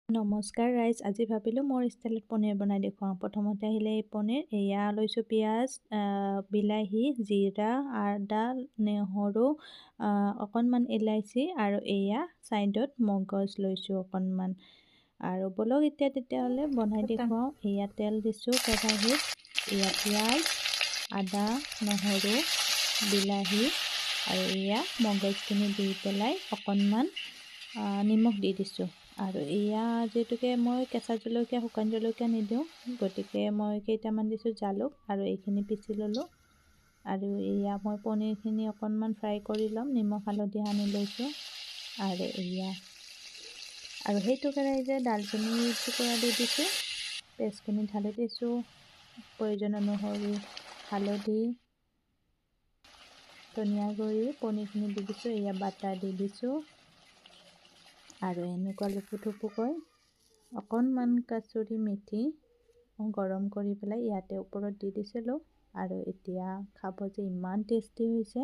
নমস্কাৰ ৰাইজ, আজি ভাবিলোঁ মোৰ ষ্টাইলত পনীৰ বনাই দেখুৱাওঁ। প্ৰথমতে আহিলে এই পনীৰ, এয়া লৈছোঁ পিঁয়াজ, বিলাহী, জিৰা, আদা, নহৰু, অকণমান ইলাচি আৰু এয়া ছাইডত মগজ লৈছোঁ অকণমান। আৰু বলক এতিয়া তেতিয়াহ'লে বনাই দেখুৱাওঁ। এয়া তেল দিছোঁ কেৰাহীত, এয়া পিঁয়াজ, আদা, নহৰু, বিলাহী আৰু এয়া মগজখিনি দি পেলাই অকণমান নিমখ দি দিছোঁ। আৰু এয়া যিহেতুকে মই কেঁচা জলকীয়া শুকান জলকীয়া নিদিওঁ, গতিকে মই কেইটামান দিছোঁ জালুক আৰু এইখিনি পিচি ল'লোঁ। আৰু এয়া মই পনীৰখিনি অকণমান ফ্ৰাই কৰি ল'ম, নিমখ হালধি সানি লৈছোঁ। আৰু এয়া আৰু সেইটো কেৰাহীতে দালচেনি টুকুৰা দি দিছোঁ, পেষ্টখিনি ঢালি দিছোঁ, প্ৰয়োজন অনুসৰি হালধি, ধনিয়া গুড়ি, পনীৰখিনি দি দিছোঁ, এয়া বাটাৰ দি দিছোঁ। আৰু এনেকুৱা লুপুথুপুকৈ অকণমান কাচুৰি মেথি গৰম কৰি পেলাই ইয়াতে ওপৰত দি দিছিলোঁ। আৰু এতিয়া খাব যে ইমান টেষ্টি হৈছে।